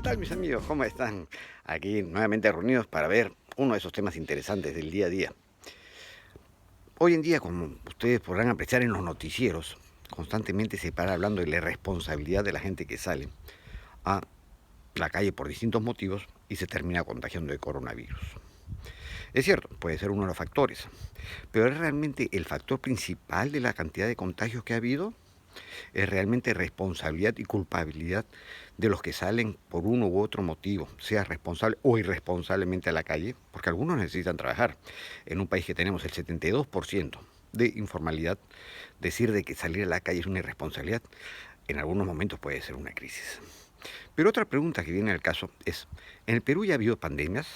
tal, mis amigos? ¿Cómo están? Aquí nuevamente reunidos para ver uno de esos temas interesantes del día a día. Hoy en día, como ustedes podrán apreciar en los noticieros, constantemente se para hablando de la responsabilidad de la gente que sale a la calle por distintos motivos y se termina contagiando de coronavirus. Es cierto, puede ser uno de los factores, pero ¿es realmente el factor principal de la cantidad de contagios que ha habido? ¿Es realmente responsabilidad y culpabilidad de los que salen por uno u otro motivo, sea responsable o irresponsablemente a la calle? Porque algunos necesitan trabajar. En un país que tenemos el 72% de informalidad, decir de que salir a la calle es una irresponsabilidad, en algunos momentos puede ser una crisis. Pero otra pregunta que viene al caso es, ¿en el Perú ya ha habido pandemias?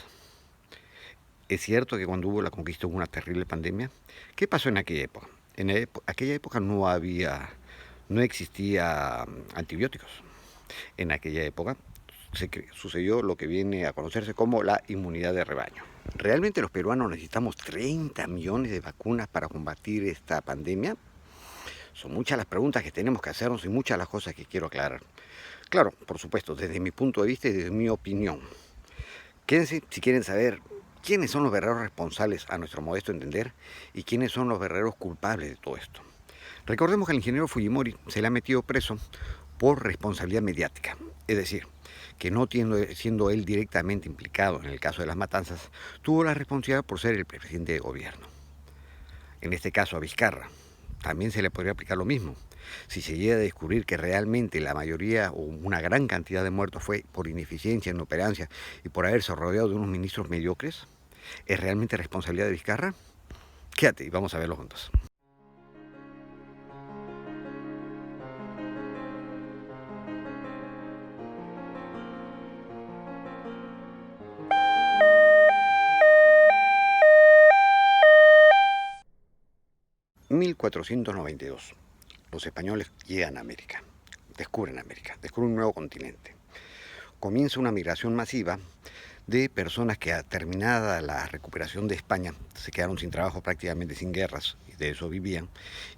¿Es cierto que cuando hubo la conquista hubo una terrible pandemia? ¿Qué pasó en aquella época? En aquella época no existía antibióticos. En aquella época sucedió lo que viene a conocerse como la inmunidad de rebaño. ¿Realmente los peruanos necesitamos 30 millones de vacunas para combatir esta pandemia? Son muchas las preguntas que tenemos que hacernos y muchas las cosas que quiero aclarar. Claro, por supuesto, desde mi punto de vista y desde mi opinión. Quédense si quieren saber quiénes son los verdaderos responsables, a nuestro modesto entender, y quiénes son los verdaderos culpables de todo esto. Recordemos que al ingeniero Fujimori se le ha metido preso por responsabilidad mediática, es decir, que no siendo él directamente implicado en el caso de las matanzas, tuvo la responsabilidad por ser el presidente de gobierno. En este caso a Vizcarra también se le podría aplicar lo mismo. Si se llega a descubrir que realmente la mayoría o una gran cantidad de muertos fue por ineficiencia, inoperancia y por haberse rodeado de unos ministros mediocres, ¿es realmente responsabilidad de Vizcarra? Quédate y vamos a verlo juntos. 1492. Los españoles llegan a América, descubren un nuevo continente. Comienza una migración masiva de personas que terminada la recuperación de España se quedaron sin trabajo, prácticamente sin guerras, y de eso vivían,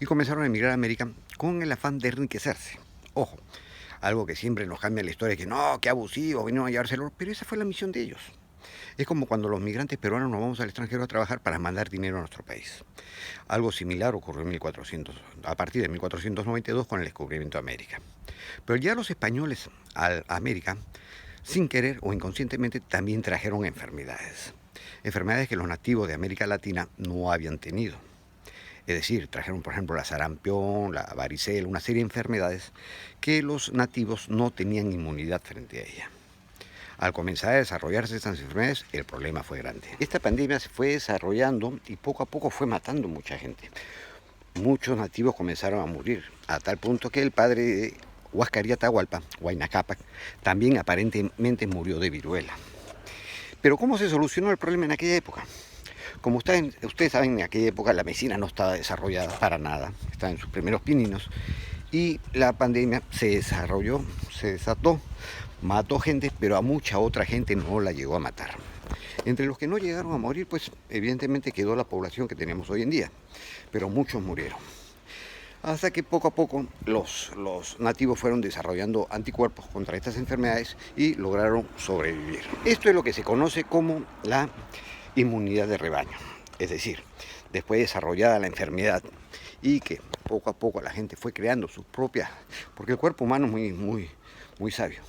y comenzaron a emigrar a América con el afán de enriquecerse. Ojo, algo que siempre nos cambia la historia, que no, qué abusivo, vinieron a llevárselo, pero esa fue la misión de ellos. Es como cuando los migrantes peruanos nos vamos al extranjero a trabajar para mandar dinero a nuestro país. Algo similar ocurrió en 1400, a partir de 1492 con el descubrimiento de América. Pero ya los españoles a América, sin querer o inconscientemente, también trajeron enfermedades. Enfermedades que los nativos de América Latina no habían tenido. Es decir, trajeron, por ejemplo, la sarampión, la varicela, una serie de enfermedades que los nativos no tenían inmunidad frente a ella. Al comenzar a desarrollarse estas enfermedades, el problema fue grande. Esta pandemia se fue desarrollando y poco a poco fue matando mucha gente. Muchos nativos comenzaron a morir, a tal punto que el padre de Huascarí Atahualpa, Huayna Cápac, también aparentemente murió de viruela. Pero ¿cómo se solucionó el problema en aquella época? Como ustedes saben, en aquella época la medicina no estaba desarrollada para nada, estaba en sus primeros pininos, y la pandemia se desarrolló, se desató, mató gente, pero a mucha otra gente no la llegó a matar. Entre los que no llegaron a morir, pues evidentemente quedó la población que tenemos hoy en día, pero muchos murieron. Hasta que poco a poco los nativos fueron desarrollando anticuerpos contra estas enfermedades y lograron sobrevivir. Esto es lo que se conoce como la inmunidad de rebaño. Es decir, después de desarrollada la enfermedad y que poco a poco la gente fue creando sus propias, porque el cuerpo humano es muy sabio.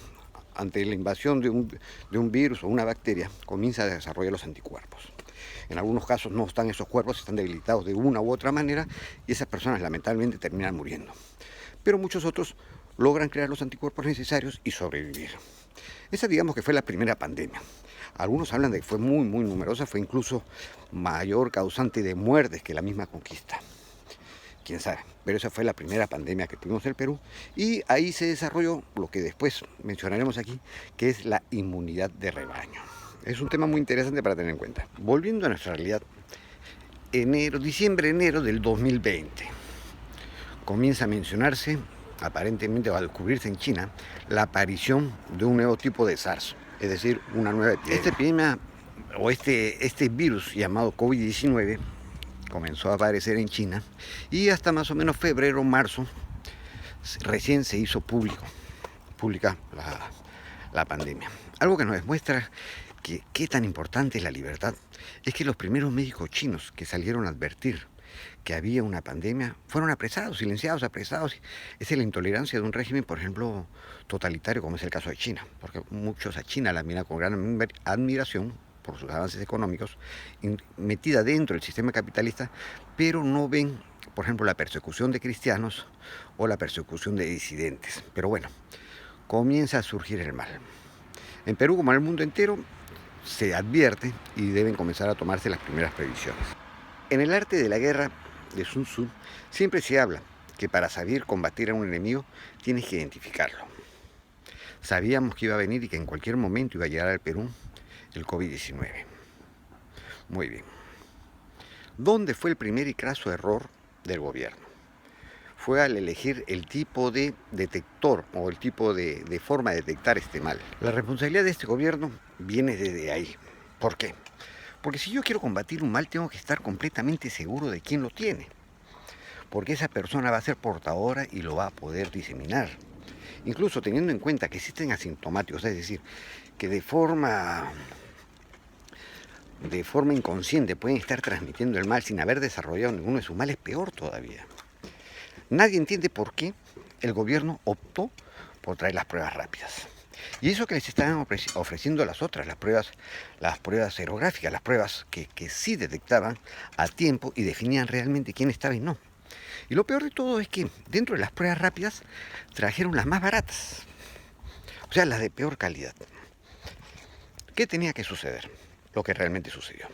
Ante la invasión de un virus o una bacteria, comienza a desarrollar los anticuerpos. En algunos casos no están esos cuerpos, están debilitados de una u otra manera y esas personas lamentablemente terminan muriendo. Pero muchos otros logran crear los anticuerpos necesarios y sobrevivir. Esa digamos que fue la primera pandemia. Algunos hablan de que fue muy numerosa, fue incluso mayor causante de muertes que la misma conquista. Quién sabe, pero esa fue la primera pandemia que tuvimos en el Perú y ahí se desarrolló lo que después mencionaremos aquí, que es la inmunidad de rebaño. Es un tema muy interesante para tener en cuenta. Volviendo a nuestra realidad, diciembre, enero del 2020, comienza a mencionarse, aparentemente va a descubrirse en China, la aparición de un nuevo tipo de SARS, es decir, una nueva epidemia. Esta epidemia o este virus llamado COVID-19 comenzó a aparecer en China y hasta más o menos febrero, marzo, recién se hizo pública la pandemia. Algo que nos demuestra que qué tan importante es la libertad es que los primeros médicos chinos que salieron a advertir que había una pandemia fueron apresados, silenciados, apresados. Esa es la intolerancia de un régimen, por ejemplo, totalitario, como es el caso de China, porque muchos a China la miran con gran admiración por sus avances económicos, metida dentro del sistema capitalista, pero no ven, por ejemplo, la persecución de cristianos o la persecución de disidentes. Pero bueno, comienza a surgir el mal. En Perú, como en el mundo entero, se advierte y deben comenzar a tomarse las primeras previsiones. En el arte de la guerra de Sun Tzu siempre se habla que para saber combatir a un enemigo tienes que identificarlo. Sabíamos que iba a venir y que en cualquier momento iba a llegar al Perú el COVID-19. Muy bien. ¿Dónde fue el primer y craso error del gobierno? Fue al elegir el tipo de detector o el tipo de forma de detectar este mal. La responsabilidad de este gobierno viene desde ahí. ¿Por qué? Porque si yo quiero combatir un mal, tengo que estar completamente seguro de quién lo tiene. Porque esa persona va a ser portadora y lo va a poder diseminar. Incluso teniendo en cuenta que existen asintomáticos, es decir, que de forma inconsciente pueden estar transmitiendo el mal sin haber desarrollado ninguno de sus males, peor todavía. Nadie entiende por qué el gobierno optó por traer las pruebas rápidas. Y eso que les estaban ofreciendo las otras, las pruebas serográficas, las pruebas que sí detectaban a tiempo y definían realmente quién estaba y no. Y lo peor de todo es que dentro de las pruebas rápidas trajeron las más baratas, o sea, las de peor calidad. ¿Qué tenía que suceder? Lo que realmente sucedió.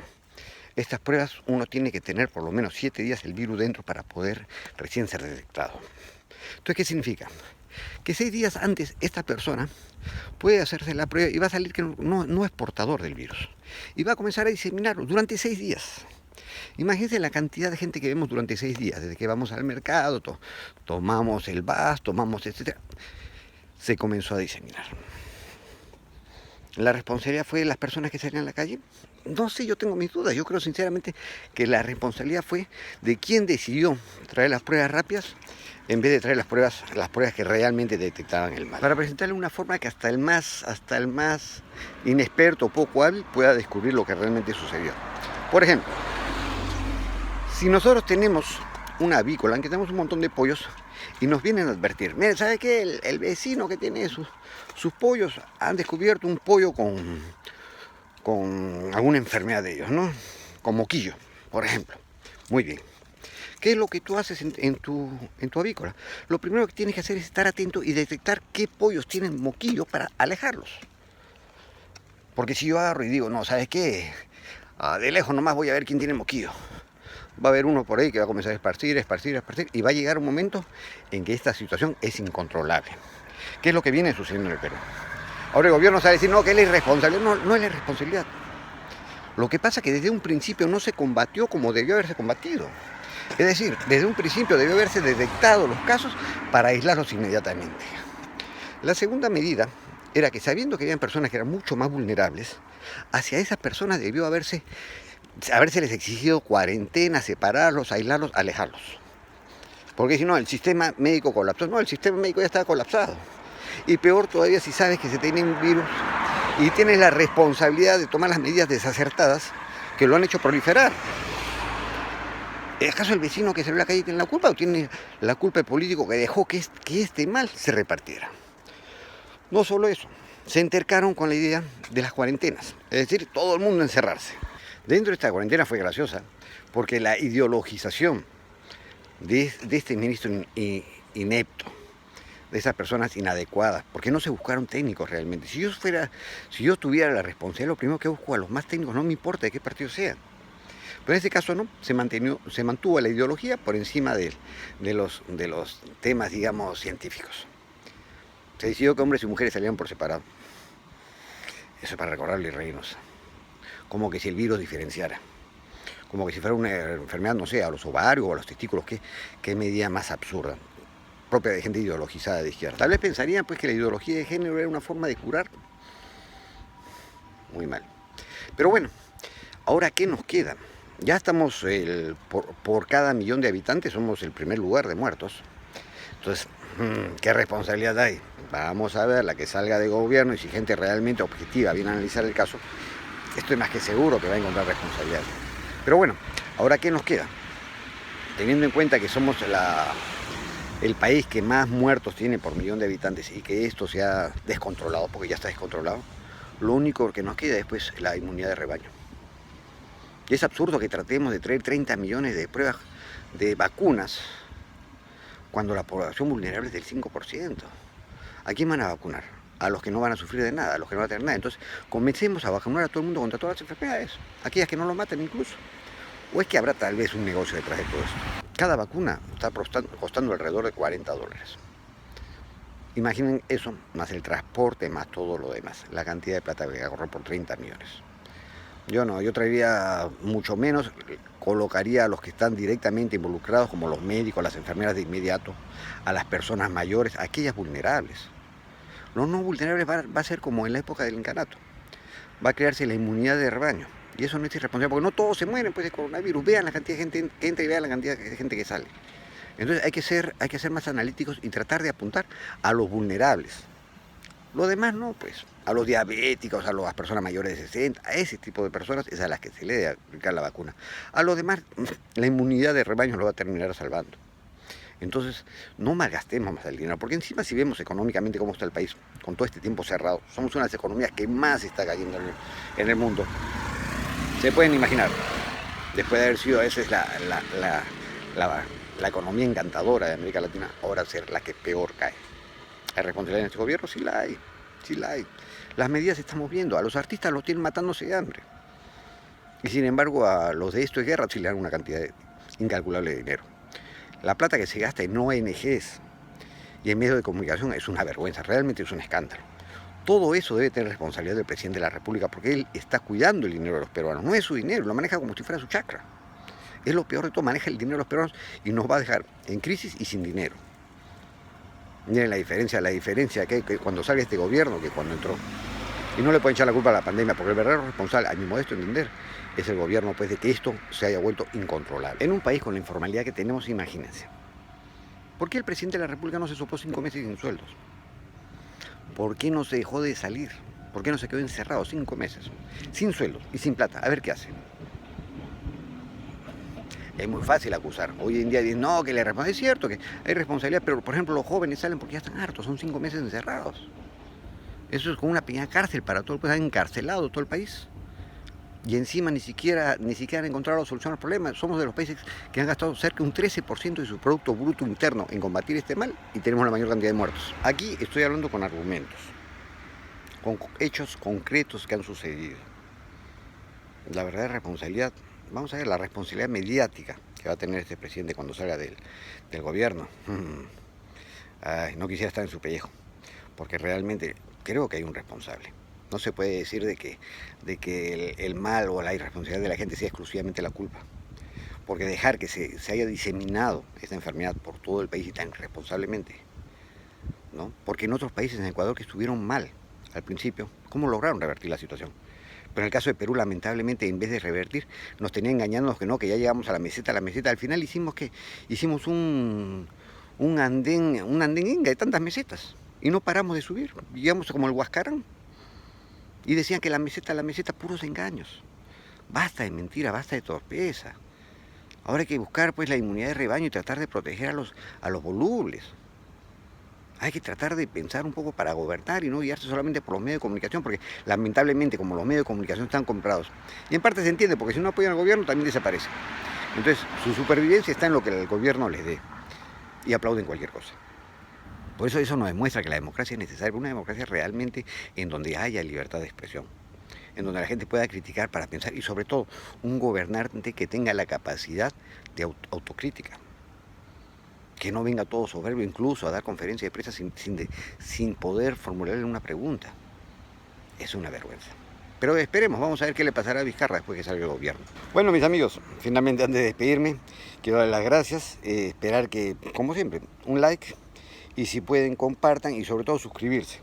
Estas pruebas uno tiene que tener por lo menos 7 días el virus dentro para poder recién ser detectado. Entonces, ¿qué significa? Que 6 días antes esta persona puede hacerse la prueba y va a salir que no es portador del virus. Y va a comenzar a diseminarlo durante 6 días. Imagínense la cantidad de gente que vemos durante 6 días, desde que vamos al mercado, tomamos el VAS, tomamos etcétera. Se comenzó a diseminar. ¿La responsabilidad fue de las personas que salían a la calle? No sé, yo tengo mis dudas. Yo creo sinceramente que la responsabilidad fue de quien decidió traer las pruebas rápidas en vez de traer las pruebas que realmente detectaban el mal. Para presentarle una forma que hasta el más inexperto o poco hábil pueda descubrir lo que realmente sucedió. Por ejemplo, si nosotros tenemos una avícola en que tenemos un montón de pollos y nos vienen a advertir, mire, ¿sabe qué? El vecino que tiene sus pollos han descubierto un pollo con alguna enfermedad de ellos, ¿no? Con moquillo, por ejemplo. Muy bien. ¿Qué es lo que tú haces en tu avícola? Lo primero que tienes que hacer es estar atento y detectar qué pollos tienen moquillo para alejarlos. Porque si yo agarro y digo, no, ¿sabes qué? De lejos nomás voy a ver quién tiene moquillo. Va a haber uno por ahí que va a comenzar a esparcir, y va a llegar un momento en que esta situación es incontrolable. ¿Qué es lo que viene sucediendo en el Perú? Ahora el gobierno sabe decir, no, que él es irresponsable. No es la responsabilidad. Lo que pasa es que desde un principio no se combatió como debió haberse combatido. Es decir, desde un principio debió haberse detectado los casos para aislarlos inmediatamente. La segunda medida era que, sabiendo que había personas que eran mucho más vulnerables, hacia esas personas debió haberse les exigido cuarentena, separarlos, aislarlos, alejarlos. Porque si no, el sistema médico colapsó. No, el sistema médico ya estaba colapsado. Y peor todavía si sabes que se tiene un virus y tienes la responsabilidad de tomar las medidas desacertadas que lo han hecho proliferar. ¿Acaso el vecino que salió a la calle tiene la culpa o tiene la culpa el político que dejó que este mal se repartiera? No solo eso, se entercaron con la idea de las cuarentenas, es decir, todo el mundo encerrarse. Dentro de esta cuarentena fue graciosa, porque la ideologización de este ministro inepto, de esas personas inadecuadas, porque no se buscaron técnicos realmente. Si yo tuviera la responsabilidad, lo primero que busco a los más técnicos, no me importa de qué partido sean. Pero en este caso no, se mantuvo la ideología por encima de los temas, digamos, científicos. Se decidió que hombres y mujeres salieran por separado. Eso es para recordarlo y reírnos. Como que si el virus diferenciara. Como que si fuera una enfermedad, no sé, a los ovarios o a los testículos. Qué medida más absurda, propia de gente ideologizada de izquierda. Tal vez pensarían pues que la ideología de género era una forma de curar. Muy mal. Pero bueno, ahora ¿qué nos queda? Ya estamos, por cada millón de habitantes somos el primer lugar de muertos. Entonces, ¿Qué responsabilidad hay? Vamos a ver la que salga de gobierno y si gente realmente objetiva viene a analizar el caso, estoy más que seguro que va a encontrar responsabilidad. Pero bueno, ahora ¿qué nos queda? Teniendo en cuenta que somos el país que más muertos tiene por millón de habitantes y que esto se ha descontrolado, porque ya está descontrolado, lo único que nos queda es pues la inmunidad de rebaño. Y es absurdo que tratemos de traer 30 millones de pruebas de vacunas cuando la población vulnerable es del 5%. ¿A quién van a vacunar? A los que no van a sufrir de nada, a los que no van a tener nada. Entonces, comencemos a vacunar a todo el mundo contra todas las enfermedades, aquellas que no lo matan incluso. ¿O es que habrá tal vez un negocio detrás de todo esto? Cada vacuna está costando alrededor de $40. Imaginen eso, más el transporte, más todo lo demás, la cantidad de plata que agarró por 30 millones. Yo traería mucho menos, colocaría a los que están directamente involucrados, como los médicos, las enfermeras de inmediato, a las personas mayores, a aquellas vulnerables. Los no vulnerables va a ser como en la época del incanato, va a crearse la inmunidad de rebaño, y eso no es irresponsable, porque no todos se mueren pues, de coronavirus, vean la cantidad de gente que entra y vean la cantidad de gente que sale. Entonces hay que ser más analíticos y tratar de apuntar a los vulnerables. Lo demás no, pues, a los diabéticos, a las personas mayores de 60, a ese tipo de personas es a las que se le debe aplicar la vacuna. A los demás, la inmunidad de rebaño lo va a terminar salvando. Entonces, no malgastemos más el dinero, porque encima si vemos económicamente cómo está el país, con todo este tiempo cerrado, somos una de las economías que más está cayendo en el mundo. Se pueden imaginar, después de haber sido a veces la economía encantadora de América Latina, ahora ser la que peor cae. ¿Hay responsabilidad en este gobierno? Sí la hay, sí la hay. Las medidas estamos viendo, a los artistas los tienen matándose de hambre. Y sin embargo a los de esto de guerra sí le dan una cantidad incalculable de dinero. La plata que se gasta en ONGs y en medios de comunicación es una vergüenza, realmente es un escándalo. Todo eso debe tener responsabilidad del presidente de la República porque él está cuidando el dinero de los peruanos. No es su dinero, lo maneja como si fuera su chacra. Es lo peor de todo, maneja el dinero de los peruanos y nos va a dejar en crisis y sin dinero. Miren la diferencia que cuando sale este gobierno que cuando entró. Y no le pueden echar la culpa a la pandemia, porque el verdadero responsable, a mi modesto entender, es el gobierno pues, de que esto se haya vuelto incontrolable. En un país con la informalidad que tenemos, imagínense. ¿Por qué el presidente de la República no se sopó 5 meses sin sueldos? ¿Por qué no se dejó de salir? ¿Por qué no se quedó encerrado 5 meses? Sin sueldos y sin plata. A ver qué hace. Es muy fácil acusar. Hoy en día dicen, no, que le responde. Es cierto que hay responsabilidad, pero por ejemplo los jóvenes salen porque ya están hartos, son 5 meses encerrados. Eso es como una pequeña cárcel para todo el país, han encarcelado todo el país. Y encima ni siquiera han encontrado la solución al problema. Somos de los países que han gastado cerca de un 13% de su Producto Bruto Interno en combatir este mal y tenemos la mayor cantidad de muertos. Aquí estoy hablando con argumentos, con hechos concretos que han sucedido. La verdadera responsabilidad, vamos a ver, la responsabilidad mediática que va a tener este presidente cuando salga del gobierno. Ay, no quisiera estar en su pellejo, porque realmente creo que hay un responsable. No se puede decir de que el mal o la irresponsabilidad de la gente sea exclusivamente la culpa. Porque dejar que se haya diseminado esta enfermedad por todo el país y tan irresponsablemente, ¿no? Porque en otros países, en Ecuador, que estuvieron mal al principio, ¿cómo lograron revertir la situación? Pero en el caso de Perú, lamentablemente, en vez de revertir, nos tenía engañándonos que no, que ya llegamos a la meseta. Al final hicimos un andén inga de tantas mesetas y no paramos de subir. Llegamos como el Huascarán. Y decían que la meseta, puros engaños. Basta de mentira, basta de torpeza. Ahora hay que buscar pues la inmunidad de rebaño y tratar de proteger a los volubles. Hay que tratar de pensar un poco para gobernar y no guiarse solamente por los medios de comunicación, porque lamentablemente como los medios de comunicación están comprados, y en parte se entiende, porque si no apoyan al gobierno también desaparecen. Entonces su supervivencia está en lo que el gobierno les dé y aplauden cualquier cosa. Por eso nos demuestra que la democracia es necesaria, una democracia realmente en donde haya libertad de expresión, en donde la gente pueda criticar para pensar y sobre todo un gobernante que tenga la capacidad de autocrítica, que no venga todo soberbio incluso a dar conferencias de prensa sin poder formularle una pregunta. Es una vergüenza. Pero esperemos, vamos a ver qué le pasará a Vizcarra después que salga el gobierno. Bueno, mis amigos, finalmente antes de despedirme, quiero dar las gracias, esperar que, como siempre, un like, y si pueden compartan y sobre todo suscribirse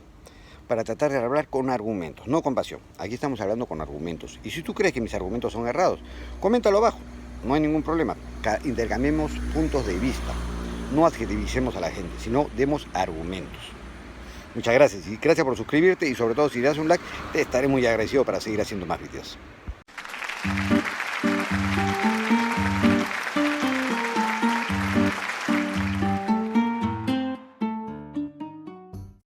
para tratar de hablar con argumentos, no con pasión. Aquí estamos hablando con argumentos. Y si tú crees que mis argumentos son errados, coméntalo abajo, no hay ningún problema. Intercambiemos puntos de vista. no adjetivicemos a la gente, sino demos argumentos. Muchas gracias y gracias por suscribirte y sobre todo si le das un like te estaré muy agradecido para seguir haciendo más videos.